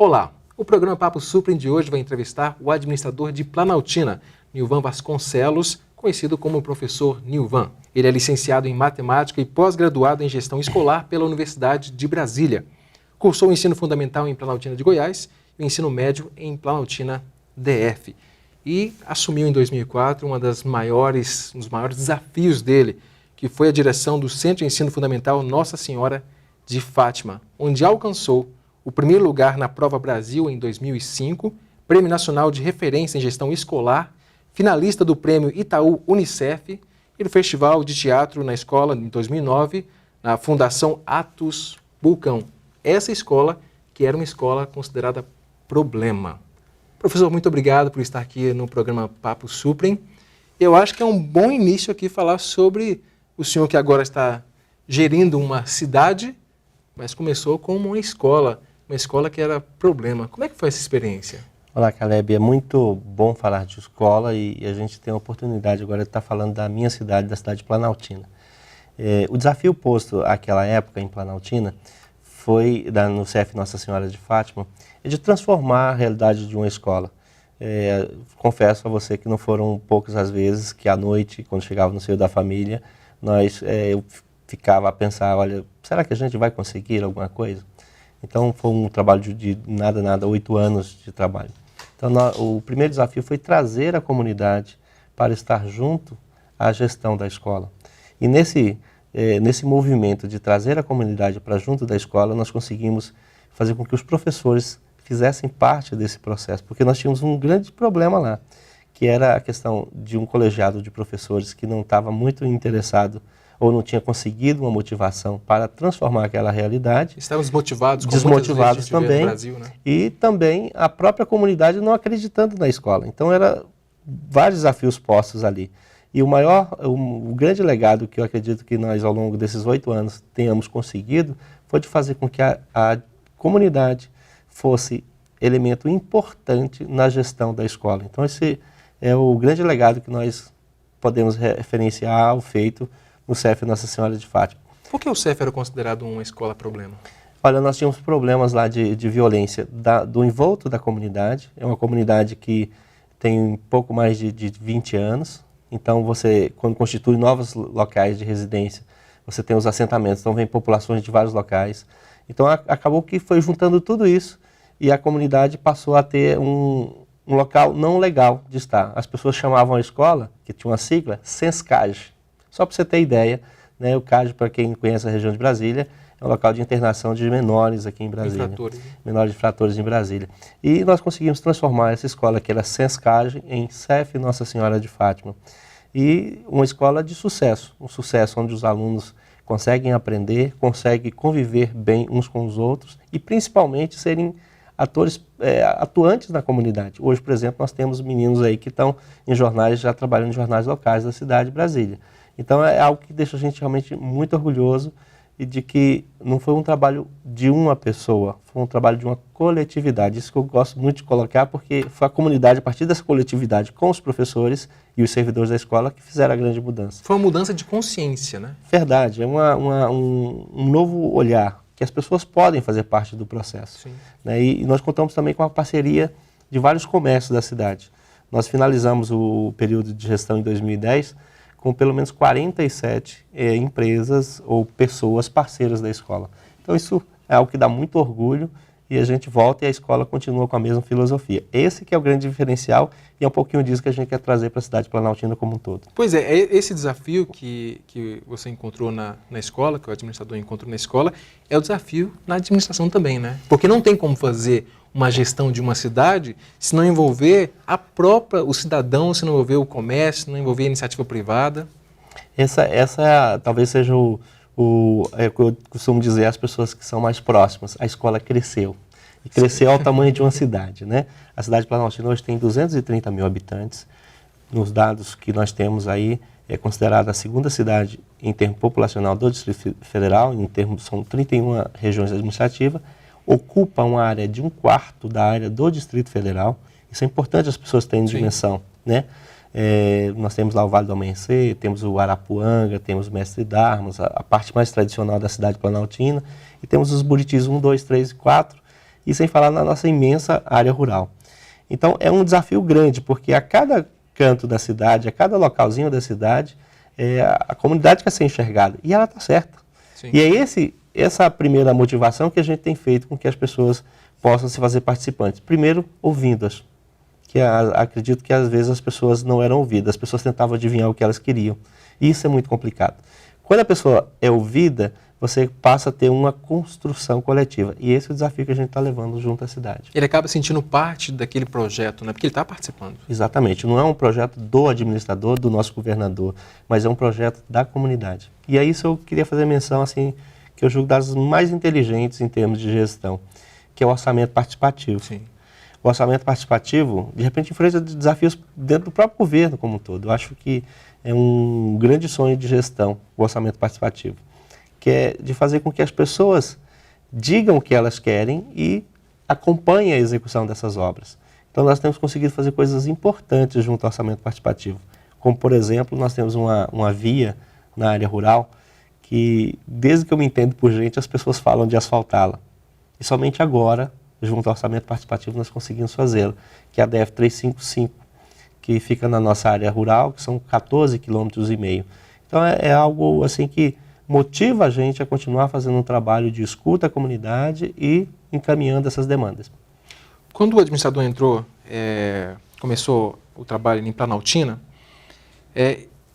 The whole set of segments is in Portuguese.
Olá, o programa Papo Suprem de hoje vai entrevistar o administrador de Planaltina, Nilvan Vasconcelos, conhecido como professor Nilvan. Ele é licenciado em matemática e pós-graduado em gestão escolar pela Universidade de Brasília. Cursou o ensino fundamental em Planaltina de Goiás e o ensino médio em Planaltina DF. E assumiu em 2004 um dos maiores desafios dele, que foi a direção do Centro de Ensino Fundamental Nossa Senhora de Fátima, onde alcançou o primeiro lugar na Prova Brasil em 2005, Prêmio Nacional de Referência em Gestão Escolar, finalista do Prêmio Itaú Unicef e do Festival de Teatro na Escola em 2009, na Fundação Atos Bulcão. Essa escola que era uma escola considerada problema. Professor, muito obrigado por estar aqui no programa Papo Suprem. Eu acho que é um bom início aqui falar sobre o senhor que agora está gerindo uma cidade, mas começou com uma escola que era problema. Como é que foi essa experiência? Olá, Caleb. É muito bom falar de escola e a gente tem a oportunidade agora de estar falando da minha cidade, da cidade de Planaltina. O desafio posto àquela época em Planaltina foi, no CF Nossa Senhora de Fátima, de transformar a realidade de uma escola. Confesso a você que não foram poucas as vezes que à noite, quando chegava no seio da família, eu ficava a pensar, olha, será que a gente vai conseguir alguma coisa? Então foi um trabalho de 8 anos de trabalho. Então o primeiro desafio foi trazer a comunidade para estar junto à gestão da escola. E nesse movimento de trazer a comunidade para junto da escola, nós conseguimos fazer com que os professores fizessem parte desse processo, porque nós tínhamos um grande problema lá, que era a questão de um colegiado de professores que não estava muito interessado ou não tinha conseguido uma motivação para transformar aquela realidade. Estavam desmotivados também, no Brasil, né? E também a própria comunidade não acreditando na escola. Então, eram vários desafios postos ali. E o grande legado que eu acredito que nós, ao longo desses 8 anos, tenhamos conseguido, foi de fazer com que a comunidade fosse elemento importante na gestão da escola. Então, esse é o grande legado que nós podemos referenciar ao feito no CF Nossa Senhora de Fátima. Por que o CF era considerado uma escola problema? Olha, nós tínhamos problemas lá de violência do envolto da comunidade. É uma comunidade que tem pouco mais de 20 anos. Então, quando constitui novos locais de residência, você tem os assentamentos, então vem populações de vários locais. Então, acabou que foi juntando tudo isso e a comunidade passou a ter um local não legal de estar. As pessoas chamavam a escola, que tinha uma sigla, Senscage. Só para você ter ideia, né, o CAGE, para quem conhece a região de Brasília, é um local de internação de menores aqui em Brasília. Infratores. Menores infratores em Brasília. E nós conseguimos transformar essa escola, que era Senscage, em CF Nossa Senhora de Fátima. E uma escola de sucesso, um sucesso onde os alunos conseguem aprender, conseguem conviver bem uns com os outros e principalmente serem atuantes na comunidade. Hoje, por exemplo, nós temos meninos aí que estão em jornais, já trabalhando em jornais locais da cidade de Brasília. Então é algo que deixa a gente realmente muito orgulhoso e de que não foi um trabalho de uma pessoa, foi um trabalho de uma coletividade. Isso que eu gosto muito de colocar, porque foi a comunidade, a partir dessa coletividade, com os professores e os servidores da escola, que fizeram a grande mudança. Foi uma mudança de consciência, né? Verdade, é um novo olhar, que as pessoas podem fazer parte do processo. Sim. Né? E nós contamos também com a parceria de vários comércios da cidade. Nós finalizamos o período de gestão em 2010 com pelo menos 47 empresas ou pessoas parceiras da escola. Então isso é algo que dá muito orgulho e a gente volta e a escola continua com a mesma filosofia. Esse que é o grande diferencial e é um pouquinho disso que a gente quer trazer para a cidade planaltina como um todo. Pois é, esse desafio que você encontrou na escola, que o administrador encontrou na escola, é o desafio na administração também, né? Porque não tem como fazer uma gestão de uma cidade se não envolver o cidadão, se não envolver o comércio, se não envolver a iniciativa privada. Essa talvez seja o que eu costumo dizer às pessoas que são mais próximas. A escola cresceu. E cresceu ao tamanho de uma cidade, né? A cidade de Planaltina hoje tem 230 mil habitantes. Nos dados que nós temos aí, é considerada a segunda cidade em termo populacional do Distrito Federal, são 31 regiões administrativas, ocupa uma área de 1/4 da área do Distrito Federal. Isso é importante as pessoas terem dimensão, né? Nós temos lá o Vale do Amanhecer, temos o Arapuanga, temos o Mestre Darmas, a parte mais tradicional da cidade planaltina, e temos os Buritis 1, 2, 3 e 4, e sem falar na nossa imensa área rural. Então é um desafio grande, porque a cada canto da cidade, a cada localzinho da cidade, a comunidade quer ser enxergada, e ela está certa. Sim. E é essa primeira motivação que a gente tem feito com que as pessoas possam se fazer participantes. Primeiro, ouvindo-as, que acredito que às vezes as pessoas não eram ouvidas, as pessoas tentavam adivinhar o que elas queriam, e isso é muito complicado. Quando a pessoa é ouvida, você passa a ter uma construção coletiva. E esse é o desafio que a gente está levando junto à cidade. Ele acaba sentindo parte daquele projeto, né? Porque ele está participando. Exatamente. Não é um projeto do administrador, do nosso governador, mas é um projeto da comunidade. E a isso eu queria fazer menção, assim, que eu julgo das mais inteligentes em termos de gestão, que é o orçamento participativo. Sim. O orçamento participativo, de repente, enfrenta desafios dentro do próprio governo como um todo. Eu acho que é um grande sonho de gestão, o orçamento participativo, que é de fazer com que as pessoas digam o que elas querem e acompanhem a execução dessas obras. Então, nós temos conseguido fazer coisas importantes junto ao orçamento participativo, como, por exemplo, nós temos uma via na área rural que, desde que eu me entendo por gente, as pessoas falam de asfaltá-la. E somente agora, junto ao orçamento participativo, nós conseguimos fazê-lo, que é a DF 355, que fica na nossa área rural, que são 14,5 km. Então, é algo assim que motiva a gente a continuar fazendo um trabalho de escuta à comunidade e encaminhando essas demandas. Quando o administrador entrou, começou o trabalho em Planaltina,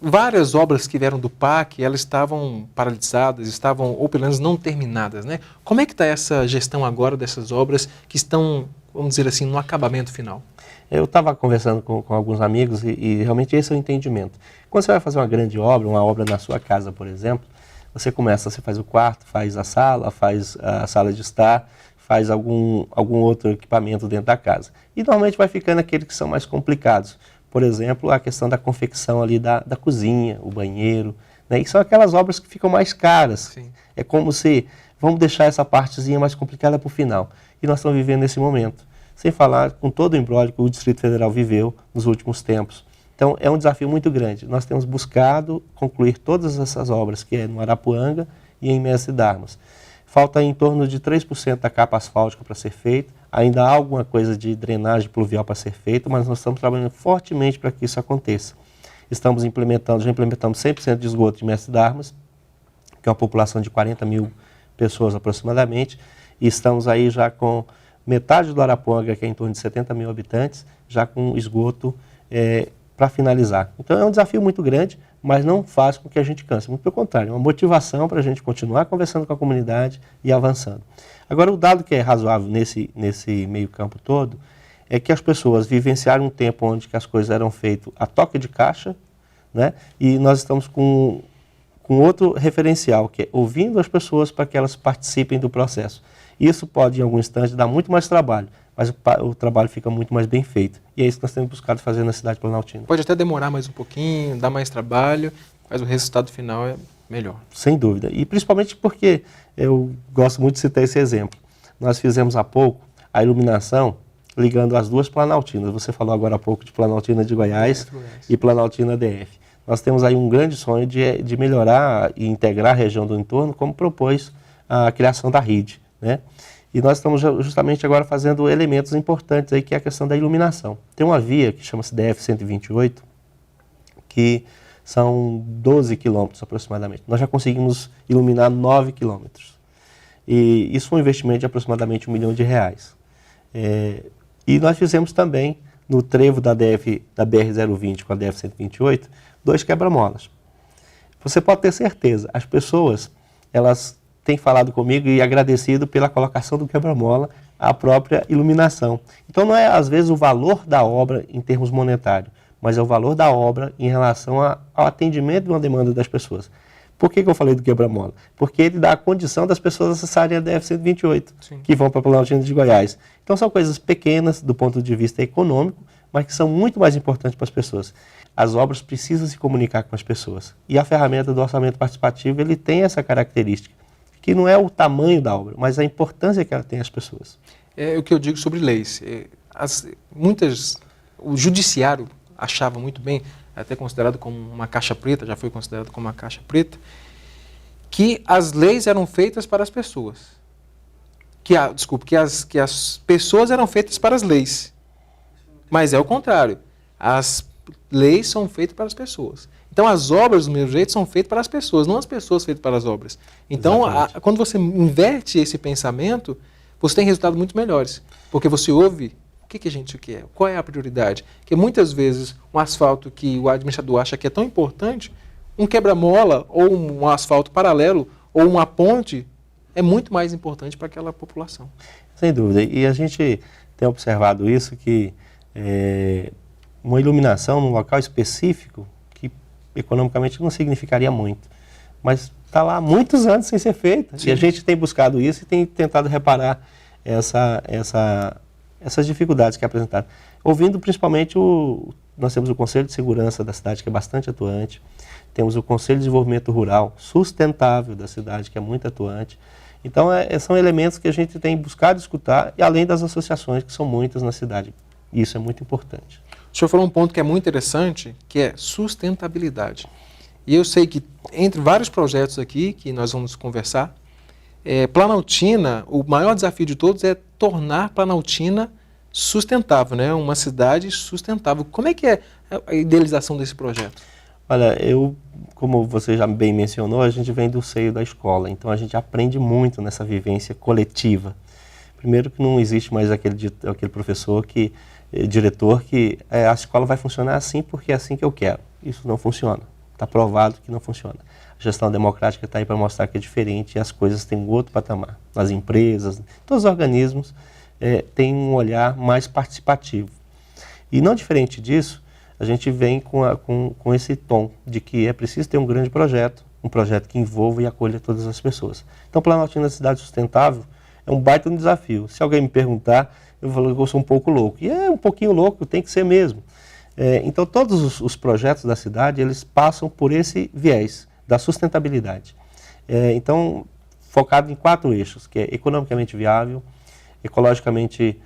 várias obras que vieram do PAC, elas estavam paralisadas, estavam, ou pelo menos não terminadas, né? Como é que está essa gestão agora dessas obras que estão, vamos dizer assim, no acabamento final? Eu estava conversando com alguns amigos e realmente esse é o entendimento. Quando você vai fazer uma grande obra, uma obra na sua casa, por exemplo, você faz o quarto, faz a sala de estar, faz algum outro equipamento dentro da casa. E normalmente vai ficando aqueles que são mais complicados. Por exemplo, a questão da confecção ali da cozinha, o banheiro, né? E são aquelas obras que ficam mais caras. Sim. É como se, vamos deixar essa partezinha mais complicada para o final. E nós estamos vivendo nesse momento. Sem falar com todo o imbróglio que o Distrito Federal viveu nos últimos tempos. Então, é um desafio muito grande. Nós temos buscado concluir todas essas obras, que é no Arapuanga e em Mestre Darmas. Falta em torno de 3% da capa asfáltica para ser feita. Ainda há alguma coisa de drenagem pluvial para ser feita, mas nós estamos trabalhando fortemente para que isso aconteça. Já implementamos 100% de esgoto de Mestre Darmas, que é uma população de 40 mil pessoas aproximadamente, e estamos aí já com metade do Arapuanga, que é em torno de 70 mil habitantes, já com esgoto para finalizar. Então é um desafio muito grande, mas não faz com que a gente canse. Muito pelo contrário, é uma motivação para a gente continuar conversando com a comunidade e avançando. Agora, o dado que é razoável nesse meio campo todo é que as pessoas vivenciaram um tempo onde que as coisas eram feitas a toque de caixa, né? E nós estamos com outro referencial, que é ouvindo as pessoas para que elas participem do processo. Isso pode, em algum instante, dar muito mais trabalho, mas o trabalho fica muito mais bem feito. E é isso que nós temos buscado fazer na cidade planaltina. Pode até demorar mais um pouquinho, dar mais trabalho, mas o resultado final é melhor. Sem dúvida. E principalmente porque eu gosto muito de citar esse exemplo. Nós fizemos há pouco a iluminação ligando as duas Planaltinas. Você falou agora há pouco de Planaltina de Goiás e Planaltina DF. Nós temos aí um grande sonho de melhorar e integrar a região do entorno, como propôs a criação da RID, né? E nós estamos justamente agora fazendo elementos importantes aí, que é a questão da iluminação. Tem uma via que chama-se DF-128, que são 12 quilômetros aproximadamente. Nós já conseguimos iluminar 9 quilômetros. E isso foi um investimento de aproximadamente R$1 milhão. E nós fizemos também, no trevo da BR-020 com a DF-128, 2 quebra-molas. Você pode ter certeza, as pessoas, elas têm falado comigo e agradecido pela colocação do quebra-mola à própria iluminação. Então não é, às vezes, o valor da obra em termos monetários, mas é o valor da obra em relação ao atendimento de uma demanda das pessoas. Por que eu falei do quebra-mola? Porque ele dá a condição das pessoas acessarem a DF-128, que vão para a Planaltina de Goiás. Então são coisas pequenas do ponto de vista econômico, mas que são muito mais importantes para as pessoas. As obras precisam se comunicar com as pessoas. E a ferramenta do orçamento participativo, ele tem essa característica, que não é o tamanho da obra, mas a importância que ela tem às pessoas. É o que eu digo sobre leis. O judiciário achava muito bem, até considerado como uma caixa preta, já foi considerado como uma caixa preta, que as leis eram feitas para as pessoas. que as pessoas eram feitas para as leis. Mas é o contrário. As leis são feitas para as pessoas. Então, as obras, do mesmo jeito, são feitas para as pessoas, não as pessoas feitas para as obras. Então, quando você inverte esse pensamento, você tem resultados muito melhores. Porque você ouve o que a gente quer, qual é a prioridade. Porque muitas vezes, um asfalto que o administrador acha que é tão importante, um quebra-mola, ou um asfalto paralelo, ou uma ponte, é muito mais importante para aquela população. Sem dúvida. E a gente tem observado isso, que uma iluminação num local específico, que economicamente não significaria muito, mas está lá há muitos anos sem ser feita. Sim. E a gente tem buscado isso e tem tentado reparar essas dificuldades que é apresentaram. Ouvindo principalmente nós temos o Conselho de Segurança da cidade, que é bastante atuante, temos o Conselho de Desenvolvimento Rural Sustentável da cidade, que é muito atuante. Então, são elementos que a gente tem buscado escutar, e além das associações, que são muitas na cidade. Isso é muito importante. O senhor falou um ponto que é muito interessante, que é sustentabilidade. E eu sei que, entre vários projetos aqui, que nós vamos conversar, Planaltina, o maior desafio de todos é tornar Planaltina sustentável, né? Uma cidade sustentável. Como é que é a idealização desse projeto? Olha, como você já bem mencionou, a gente vem do seio da escola, então a gente aprende muito nessa vivência coletiva. Primeiro que não existe mais aquele professor diretor que a escola vai funcionar assim porque é assim que eu quero. Isso não funciona, está provado que não funciona. A gestão democrática está aí para mostrar que é diferente e as coisas têm um outro patamar. As empresas, todos os organismos têm um olhar mais participativo. E não diferente disso, a gente vem com esse tom de que é preciso ter um grande projeto, um projeto que envolva e acolha todas as pessoas. Então, Planaltina Cidade Sustentável é um baita desafio. Se alguém me perguntar, eu falo que eu sou um pouco louco. E é um pouquinho louco, tem que ser mesmo. Então, todos os projetos da cidade, eles passam por esse viés da sustentabilidade. Então, focado em 4 eixos, que é economicamente viável, ecologicamente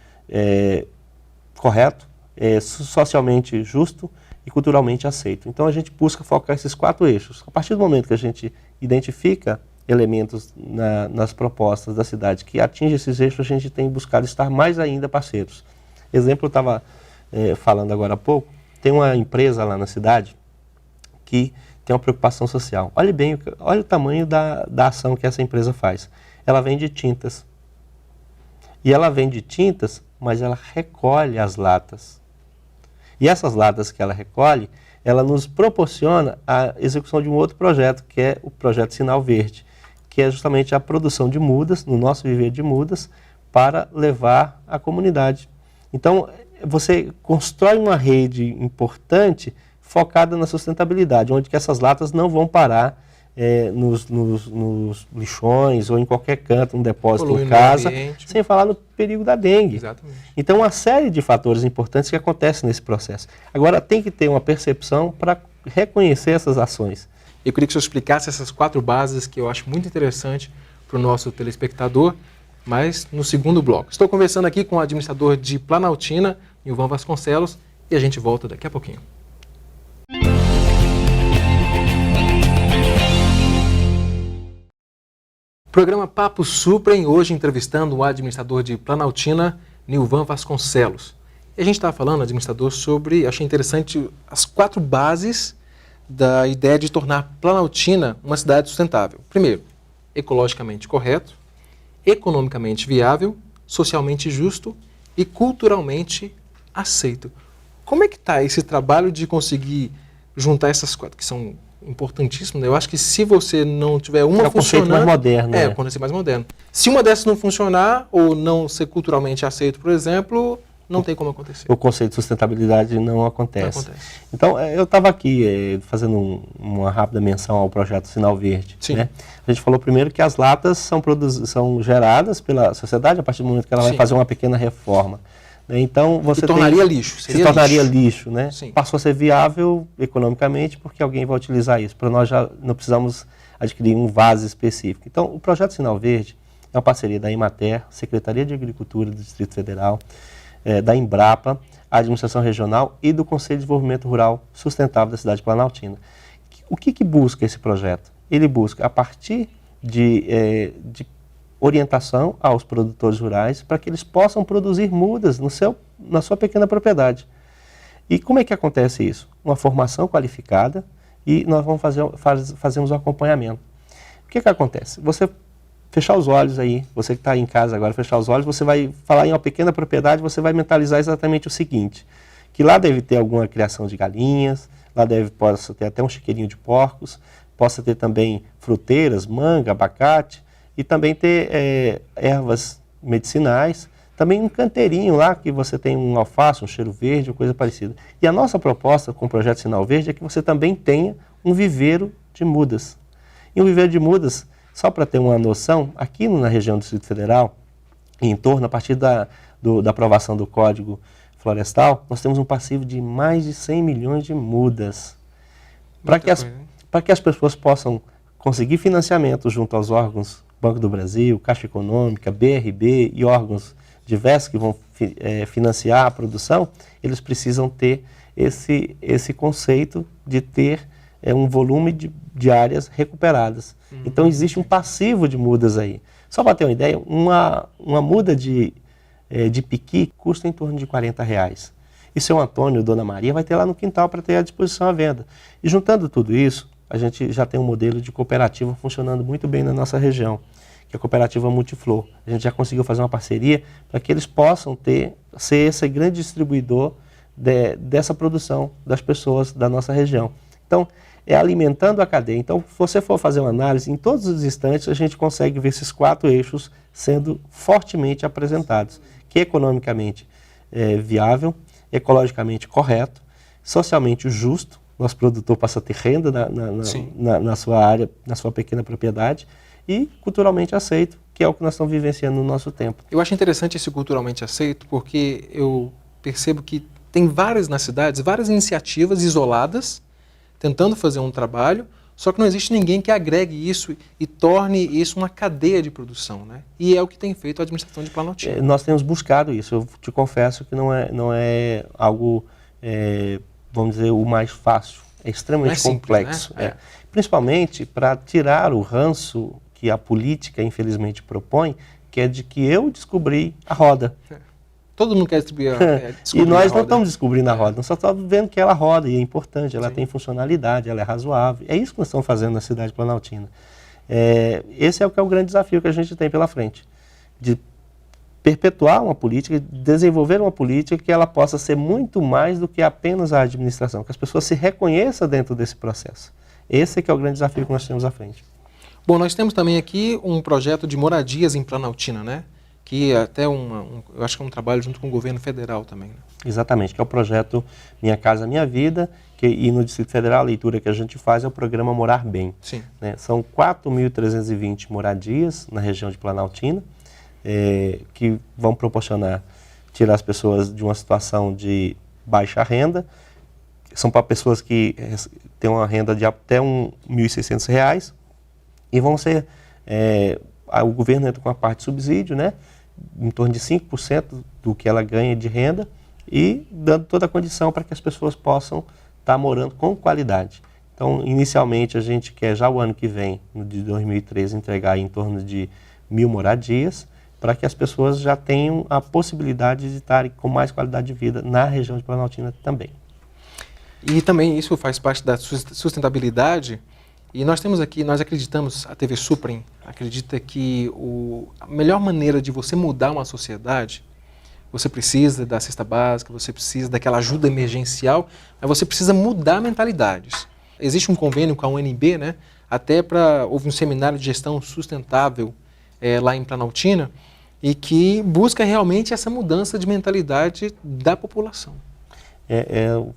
correto, socialmente justo e culturalmente aceito. Então a gente busca focar esses 4 eixos. A partir do momento que a gente identifica elementos nas propostas da cidade que atingem esses eixos, a gente tem buscado estar mais ainda parceiros. Exemplo, eu estava falando agora há pouco, tem uma empresa lá na cidade que tem uma preocupação social. Olha o tamanho da ação que essa empresa faz. Ela vende tintas. E ela vende tintas, mas ela recolhe as latas. E essas latas que ela recolhe, ela nos proporciona a execução de um outro projeto, que é o projeto Sinal Verde, que é justamente a produção de mudas, no nosso viver de mudas, para levar à comunidade. Então, você constrói uma rede importante focada na sustentabilidade, onde que essas latas não vão parar nos lixões ou em qualquer canto, um depósito em casa, sem falar no perigo da dengue. Exatamente. Então, uma série de fatores importantes que acontecem nesse processo. Agora, tem que ter uma percepção para reconhecer essas ações. Eu queria que o senhor explicasse essas 4 bases que eu acho muito interessante para o nosso telespectador, mas no segundo bloco. Estou conversando aqui com o administrador de Planaltina, Nilvan Vasconcelos, e a gente volta daqui a pouquinho. Programa Papo Suprem, hoje entrevistando o administrador de Planaltina, Nilvan Vasconcelos. E a gente estava falando, administrador, achei interessante as 4 bases da ideia de tornar Planaltina uma cidade sustentável. Primeiro, ecologicamente correto, economicamente viável, socialmente justo e culturalmente aceito. Como é que está esse trabalho de conseguir juntar essas 4, que são importantíssimo, né? Eu acho que se você não tiver uma funcionando... É o conceito mais moderno. É, o conceito mais moderno. Se uma dessas não funcionar, ou não ser culturalmente aceito, por exemplo, não tem como acontecer. O conceito de sustentabilidade não acontece. Então, eu estava aqui fazendo uma rápida menção ao projeto Sinal Verde. Sim. Né? A gente falou primeiro que as latas são geradas pela sociedade a partir do momento que ela vai fazer uma pequena reforma. Então, você tornaria lixo. Se tornaria lixo, né? Sim. Passou a ser viável economicamente porque alguém vai utilizar isso. Para nós já não precisamos adquirir um vaso específico. Então, o projeto Sinal Verde é uma parceria da Emater, Secretaria de Agricultura do Distrito Federal, da Embrapa, a Administração Regional e do Conselho de Desenvolvimento Rural Sustentável da cidade de Planaltina. O que busca esse projeto? Ele busca, a partir de orientação aos produtores rurais para que eles possam produzir mudas na sua pequena propriedade. E como é que acontece isso? Uma formação qualificada e nós vamos fazemos um acompanhamento. O que acontece? Você fechar os olhos aí, você que está em casa agora, fechar os olhos, você vai falar em uma pequena propriedade, você vai mentalizar exatamente o seguinte, que lá deve ter alguma criação de galinhas, lá possa ter até um chiqueirinho de porcos, possa ter também fruteiras, manga, abacate, e também ter ervas medicinais, também um canteirinho lá que você tem um alface, um cheiro verde, ou coisa parecida. E a nossa proposta com o Projeto Sinal Verde é que você também tenha um viveiro de mudas. E um viveiro de mudas, só para ter uma noção, aqui na região do Distrito Federal, em torno, a partir da aprovação do Código Florestal, nós temos um passivo de mais de 100 milhões de mudas. Para que as pessoas possam conseguir financiamento junto aos órgãos Banco do Brasil, Caixa Econômica, BRB e órgãos diversos que vão financiar a produção, eles precisam ter esse conceito de ter um volume de áreas recuperadas. Então existe um passivo de mudas aí. Só para ter uma ideia, uma muda de piqui custa em torno de R$40. E seu Antônio, Dona Maria, vai ter lá no quintal para ter à disposição à venda. E juntando tudo isso, a gente já tem um modelo de cooperativa funcionando muito bem na nossa região, que é a cooperativa Multiflor. A gente já conseguiu fazer uma parceria para que eles possam ser esse grande distribuidor dessa produção das pessoas da nossa região. Então, é alimentando a cadeia. Então, se você for fazer uma análise, em todos os instantes a gente consegue ver esses 4 eixos sendo fortemente apresentados, que é economicamente viável, ecologicamente correto, socialmente justo, nosso produtor passa a ter renda na sua área, na sua pequena propriedade, e culturalmente aceito, que é o que nós estamos vivenciando no nosso tempo. Eu acho interessante esse culturalmente aceito, porque eu percebo que tem nas cidades, várias iniciativas isoladas, tentando fazer um trabalho, só que não existe ninguém que agregue isso e torne isso uma cadeia de produção, né? E é o que tem feito a administração de Planaltina. Nós temos buscado isso, eu te confesso que não é algo, vamos dizer, o mais fácil, é extremamente complexo. Simples, né? Principalmente para tirar o ranço que a política, infelizmente, propõe, que é de que eu descobri a roda. Todo mundo quer descobrir e nós não estamos descobrindo a roda, nós só estamos vendo que ela roda e é importante, ela tem funcionalidade, ela é razoável. É isso que nós estamos fazendo na cidade planaltina. Esse é o grande desafio que a gente tem pela frente, de perpetuar uma política, desenvolver uma política que ela possa ser muito mais do que apenas a administração, que as pessoas se reconheçam dentro desse processo. Esse é que é o grande desafio que nós temos à frente. Bom, nós temos também aqui um projeto de moradias em Planaltina, né? Que é até eu acho que é um trabalho junto com o governo federal também. Né? Exatamente, que é o projeto Minha Casa Minha Vida, e no Distrito Federal a leitura que a gente faz é o programa Morar Bem. Sim. Né? São 4.320 moradias na região de Planaltina, que vão proporcionar, tirar as pessoas de uma situação de baixa renda. São para pessoas que têm uma renda de até R$1.600 e vão ser, o governo entra com a parte de subsídio, né, em torno de 5% do que ela ganha de renda e dando toda a condição para que as pessoas possam estar morando com qualidade. Então, inicialmente, a gente quer já o ano que vem, no de 2013, entregar em torno de 1.000 moradias, para que as pessoas já tenham a possibilidade de estarem com mais qualidade de vida na região de Planaltina também. E também isso faz parte da sustentabilidade. E nós temos aqui, nós acreditamos, a TV Suprem acredita que a melhor maneira de você mudar uma sociedade, você precisa da cesta básica, você precisa daquela ajuda emergencial, mas você precisa mudar mentalidades. Existe um convênio com a UNB, né? Houve um seminário de gestão sustentável lá em Planaltina, e que busca realmente essa mudança de mentalidade da população.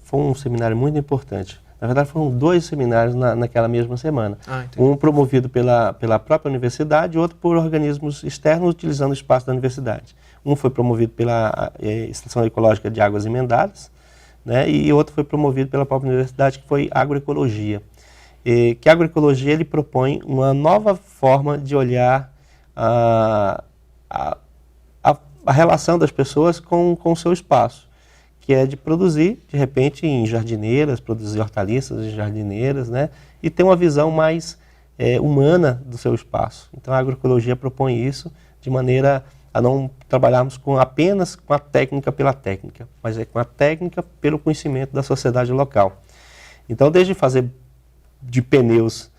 Foi um seminário muito importante. Na verdade, foram 2 seminários naquela mesma semana. Um promovido pela própria universidade e outro por organismos externos utilizando o espaço da universidade. Um foi promovido pela Estação Ecológica de Águas Emendadas, né, e outro foi promovido pela própria universidade, que foi Agroecologia. Que a agroecologia ele propõe uma nova forma de olhar a relação das pessoas com o seu espaço, que é de produzir, de repente, em jardineiras, produzir hortaliças em jardineiras, né? E ter uma visão mais humana do seu espaço. Então a agroecologia propõe isso de maneira a não trabalharmos apenas com a técnica pela técnica, mas com a técnica pelo conhecimento da sociedade local. Então, desde fazer de pneus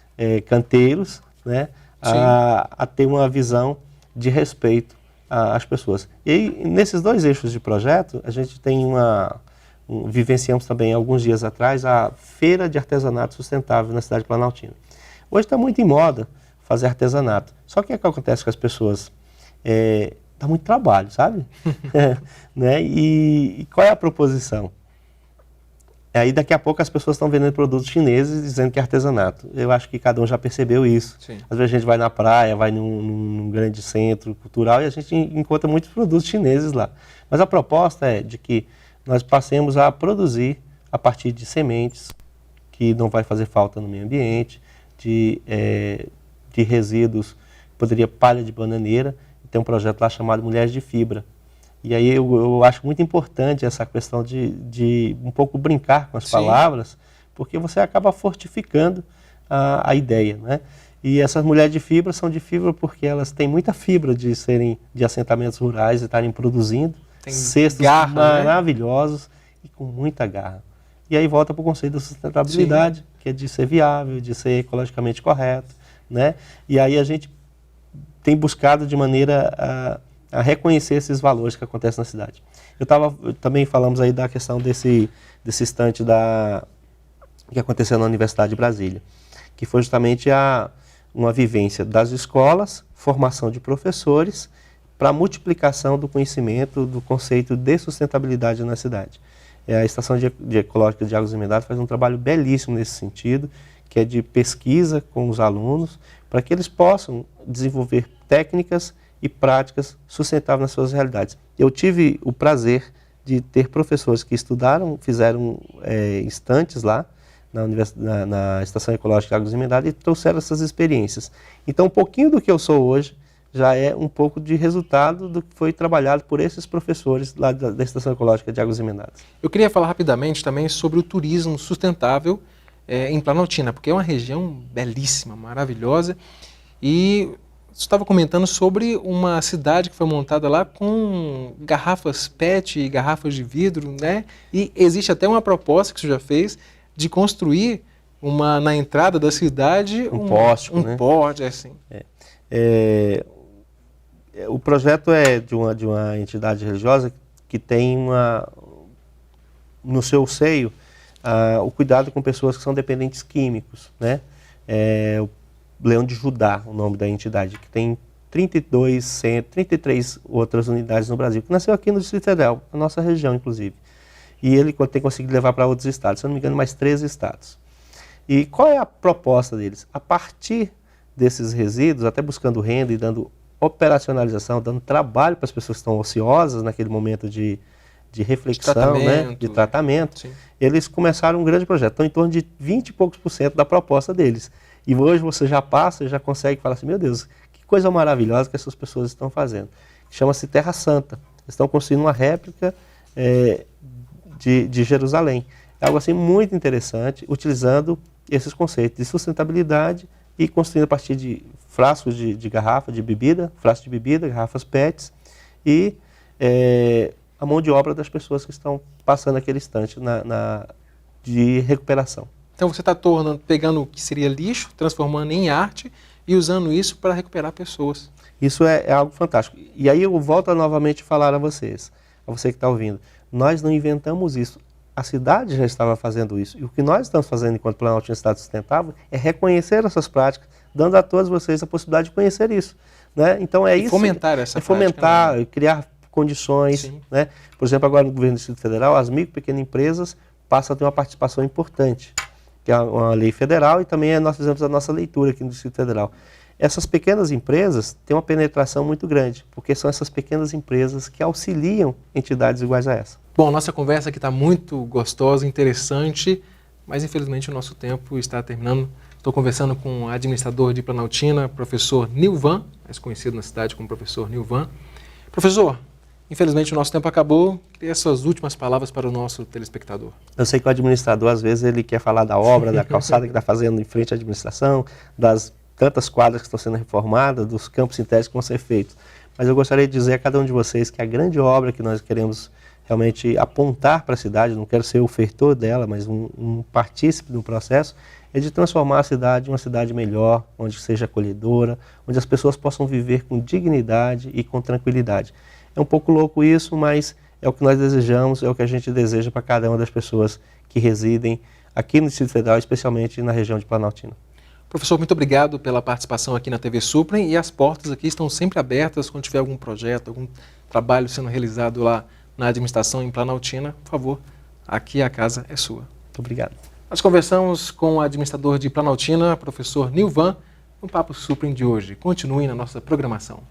canteiros, né, a ter uma visão de respeito às pessoas. E aí, nesses dois eixos de projeto, a gente tem vivenciamos também, alguns dias atrás, a Feira de Artesanato Sustentável na cidade de Planaltina. Hoje está muito em moda fazer artesanato. Só que o que acontece com as pessoas? Dá muito trabalho, sabe? Né? E qual é a proposição? Aí daqui a pouco as pessoas estão vendendo produtos chineses dizendo que é artesanato. Eu acho que cada um já percebeu isso. Sim. Às vezes a gente vai na praia, vai num grande centro cultural e a gente encontra muitos produtos chineses lá. Mas a proposta é de que nós passemos a produzir a partir de sementes, que não vai fazer falta no meio ambiente, de resíduos, poderia palha de bananeira. Tem um projeto lá chamado Mulheres de Fibra. E aí eu acho muito importante essa questão de um pouco brincar com as palavras, porque você acaba fortificando a ideia, né? E essas mulheres de fibra são de fibra porque elas têm muita fibra de serem de assentamentos rurais e estarem produzindo cestos maravilhosos, né? E com muita garra. E aí volta para o conceito da sustentabilidade, que é de ser viável, de ser ecologicamente correto, né? E aí a gente tem buscado de maneira a reconhecer esses valores que acontecem na cidade. Também falamos aí da questão desse estante que aconteceu na Universidade de Brasília, que foi justamente uma vivência das escolas, formação de professores, para a multiplicação do conhecimento do conceito de sustentabilidade na cidade. A Estação Ecológica de Águas Emendadas faz um trabalho belíssimo nesse sentido, que é de pesquisa com os alunos, para que eles possam desenvolver técnicas e práticas sustentáveis nas suas realidades. Eu tive o prazer de ter professores que estudaram, fizeram estantes lá na Estação Ecológica de Águas Emendadas e trouxeram essas experiências. Então, um pouquinho do que eu sou hoje já é um pouco de resultado do que foi trabalhado por esses professores lá da Estação Ecológica de Águas Emendadas. Eu queria falar rapidamente também sobre o turismo sustentável em Planaltina, porque é uma região belíssima, maravilhosa, e você estava comentando sobre uma cidade que foi montada lá com garrafas PET e garrafas de vidro, né? E existe até uma proposta que você já fez de construir na entrada da cidade um pórtico, né? Pórtico, assim. O projeto é de uma entidade religiosa que tem no seu seio o cuidado com pessoas que são dependentes químicos, né? O Leão de Judá, o nome da entidade, que tem 33 outras unidades no Brasil, que nasceu aqui no Distrito Federal, na nossa região, inclusive. E ele tem conseguido levar para outros estados, se eu não me engano, mais 13 estados. E qual é a proposta deles? A partir desses resíduos, até buscando renda e dando operacionalização, dando trabalho para as pessoas que estão ociosas naquele momento de reflexão, de tratamento, eles começaram um grande projeto. Estão em torno de 20 e poucos % da proposta deles. E hoje você já passa e já consegue falar assim, meu Deus, que coisa maravilhosa que essas pessoas estão fazendo. Chama-se Terra Santa. Eles estão construindo uma réplica de Jerusalém. É algo assim muito interessante, utilizando esses conceitos de sustentabilidade e construindo a partir de frascos de garrafa de bebida, garrafas PETs e a mão de obra das pessoas que estão passando aquele instante de recuperação. Então você está pegando o que seria lixo, transformando em arte e usando isso para recuperar pessoas. Isso é algo fantástico. E aí eu volto a novamente falar a você que está ouvindo. Nós não inventamos isso. A cidade já estava fazendo isso. E o que nós estamos fazendo enquanto Planaltina Cidade Sustentável é reconhecer essas práticas, dando a todos vocês a possibilidade de conhecer isso. Né? Então é isso. Fomentar essa prática. Fomentar, né? Criar condições. Né? Por exemplo, agora no governo do Distrito Federal, as micro e pequenas empresas passam a ter uma participação importante, que é uma lei federal, e também nós fizemos a nossa leitura aqui no Distrito Federal. Essas pequenas empresas têm uma penetração muito grande, porque são essas pequenas empresas que auxiliam entidades iguais a essa. Bom, nossa conversa aqui está muito gostosa, interessante, mas infelizmente o nosso tempo está terminando. Estou conversando com o administrador de Planaltina, professor Nilvan, mais conhecido na cidade como professor Nilvan. Professor, infelizmente o nosso tempo acabou. Queria suas últimas palavras para o nosso telespectador. Eu sei que o administrador, às vezes, ele quer falar da obra, da calçada que está fazendo em frente à administração, das tantas quadras que estão sendo reformadas, dos campos sintéticos que vão ser feitos. Mas eu gostaria de dizer a cada um de vocês que a grande obra que nós queremos realmente apontar para a cidade, não quero ser o ofertor dela, mas um partícipe do processo, é de transformar a cidade em uma cidade melhor, onde seja acolhedora, onde as pessoas possam viver com dignidade e com tranquilidade. É um pouco louco isso, mas é o que nós desejamos, é o que a gente deseja para cada uma das pessoas que residem aqui no Distrito Federal, especialmente na região de Planaltina. Professor, muito obrigado pela participação aqui na TV Suprem, e as portas aqui estão sempre abertas quando tiver algum projeto, algum trabalho sendo realizado lá na administração em Planaltina. Por favor, aqui a casa é sua. Muito obrigado. Nós conversamos com o administrador de Planaltina, professor Nilvan, no Papo Suprem de hoje. Continue na nossa programação.